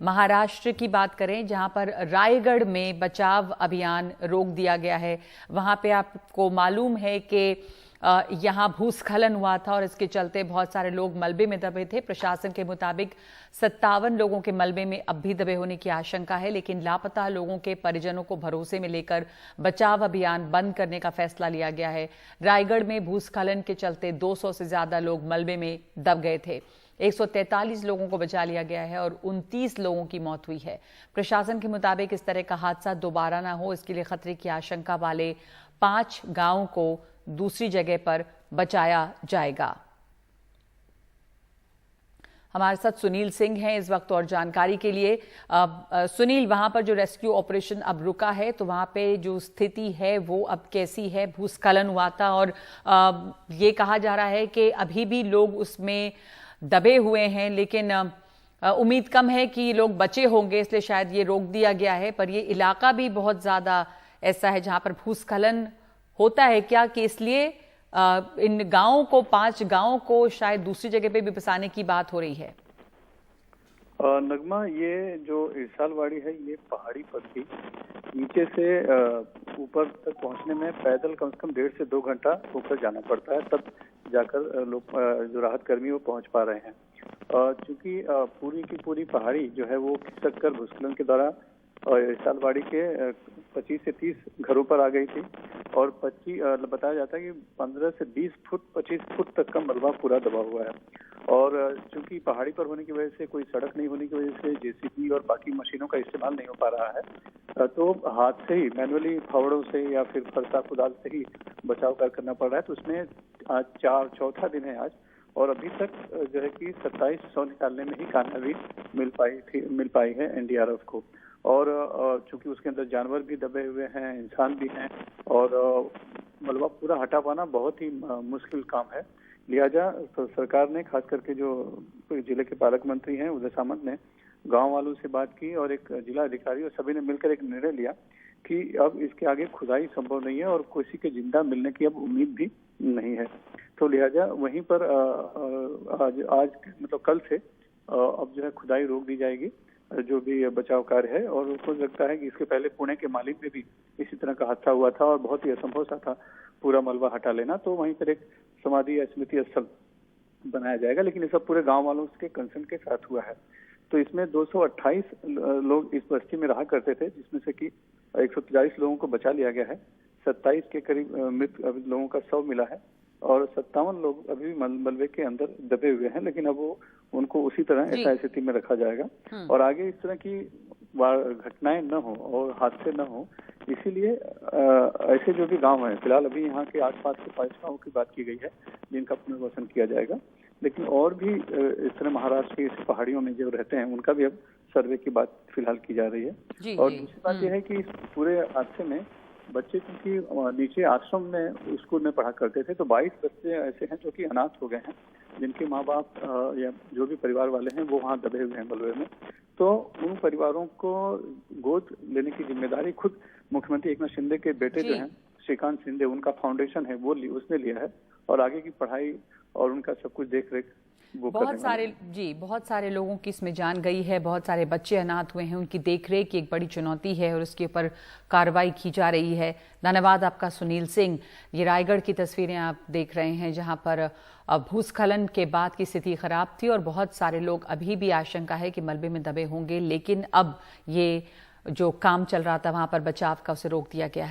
महाराष्ट्र की बात करें, जहां पर रायगढ़ में बचाव अभियान रोक दिया गया है। वहां पे आपको मालूम है कि यहां भूस्खलन हुआ था और इसके चलते बहुत सारे लोग मलबे में दबे थे। प्रशासन के मुताबिक 57 लोगों के मलबे में अब भी दबे होने की आशंका है, लेकिन लापता लोगों के परिजनों को भरोसे में लेकर बचाव अभियान बंद करने का फैसला लिया गया है। रायगढ़ में भूस्खलन के चलते 200 से ज्यादा लोग मलबे में दब गए थे। 143 लोगों को बचा लिया गया है और 29 लोगों की मौत हुई है। प्रशासन के मुताबिक इस तरह का हादसा दोबारा ना हो, इसके लिए खतरे की आशंका वाले 5 गांवों को दूसरी जगह पर बचाया जाएगा। हमारे साथ सुनील सिंह हैं इस वक्त और जानकारी के लिए। सुनील, वहां पर जो रेस्क्यू ऑपरेशन अब रुका है, तो वहां पे जो स्थिति है वो अब कैसी है? भूस्खलन हुआ था और ये कहा जा रहा है कि अभी भी लोग उसमें दबे हुए हैं, लेकिन उम्मीद कम है कि लोग बचे होंगे, इसलिए शायद ये रोक दिया गया है। पर ये इलाका भी बहुत ज्यादा ऐसा है जहां पर भूस्खलन होता है क्या, कि इसलिए इन गांवों को, 5 गांवों को शायद दूसरी जगह पे भी बसाने की बात हो रही है? नगमा, ये जो इरसालवाड़ी है ये पहाड़ी पर थी। नीचे से ऊपर तक पहुंचने में पैदल कम से कम 1.5 से 2 घंटा ऊपर जाना पड़ता है, तब जाकर लोग जो राहत कर्मी वो पहुंच पा रहे हैं। चूंकि पूरी की पूरी पहाड़ी जो है वो खिसक कर भूस्खलन के दौरान इरसालवाड़ी के 25 से 30 घरों पर आ गई थी और बताया जाता है कि 15 से 20 फुट 25 फुट तक का मलबा पूरा दबा हुआ है। और चूंकि पहाड़ी पर होने की वजह से, कोई सड़क नहीं होने की वजह से जेसीबी और बाकी मशीनों का इस्तेमाल नहीं हो पा रहा है, तो हाथ से ही मैनुअली फावड़ों से या फिर फरसा कुदाल से ही बचाव कार्य करना पड़ रहा है। तो उसमें आज चौथा दिन है आज, और अभी तक जो है कि 2700 निकालने में ही कामयाबी मिल पाई है एनडीआरएफ को। और चूंकि उसके अंदर जानवर भी दबे हुए हैं, इंसान भी हैं, और मलबा पूरा हटा पाना बहुत ही मुश्किल काम है। लिहाजा सरकार ने, खास करके जो जिले के पालक मंत्री हैं उदय सामंत ने गांव वालों से बात की और एक जिला अधिकारी और सभी ने मिलकर एक निर्णय लिया कि अब इसके आगे खुदाई संभव नहीं है और किसी के जिंदा मिलने की अब उम्मीद भी नहीं है। तो लिहाजा वहीं पर आज मतलब कल से अब जो है खुदाई रोक दी जाएगी, जो भी बचाव कार्य है। और उसको लगता है कि इसके पहले पुणे के मालिक में भी इसी तरह का हादसा हुआ था और बहुत ही असंभव सा था पूरा मलबा हटा लेना। तो वहीं पर एक समाधि या स्मृति स्थल बनाया जाएगा, लेकिन ये सब पूरे गांव वालों के कंसर्न के साथ हुआ है। तो इसमें 228 लोग इस बस्ती में रहा करते थे, जिसमें से कि 143 लोगों को बचा लिया गया है। 27 के करीब मृत लोगों का शव मिला है और 57 लोग अभी भी मलबे के अंदर दबे हुए हैं, लेकिन अब वो उनको उसी तरह ऐसा स्थिति में रखा जाएगा और आगे इस तरह की घटनाएं न हो और हादसे न हो, इसीलिए ऐसे जो भी गांव हैं, फिलहाल अभी यहाँ के आसपास के 5 गाँव की बात की गई है जिनका पुनर्वसन किया जाएगा, लेकिन और भी इस तरह महाराष्ट्र की इस पहाड़ियों में जो रहते हैं उनका भी अब सर्वे की बात फिलहाल की जा रही है। और दूसरी बात यह है कि इस पूरे हादसे में बच्चे, क्योंकि नीचे आश्रम में स्कूल में पढ़ा करते थे, तो 22 बच्चे ऐसे हैं जो कि अनाथ हो गए हैं, जिनके माँ बाप या जो भी परिवार वाले हैं वो वहाँ दबे हुए हैं मलबे में। तो उन परिवारों को गोद लेने की जिम्मेदारी खुद मुख्यमंत्री एकनाथ शिंदे के बेटे जो हैं श्रीकांत शिंदे, उनका फाउंडेशन है वो उसने लिया है और आगे की पढ़ाई और उनका सब कुछ देख रेख बहुत सारे लोगों की इसमें जान गई है, बहुत सारे बच्चे अनाथ हुए हैं, उनकी देखरेख की एक बड़ी चुनौती है और उसके ऊपर कार्रवाई की जा रही है। धन्यवाद आपका सुनील सिंह। ये रायगढ़ की तस्वीरें आप देख रहे हैं, जहां पर भूस्खलन के बाद की स्थिति खराब थी और बहुत सारे लोग, अभी भी आशंका है कि मलबे में दबे होंगे, लेकिन अब ये जो काम चल रहा था वहां पर बचाव का, उसे रोक दिया गया है।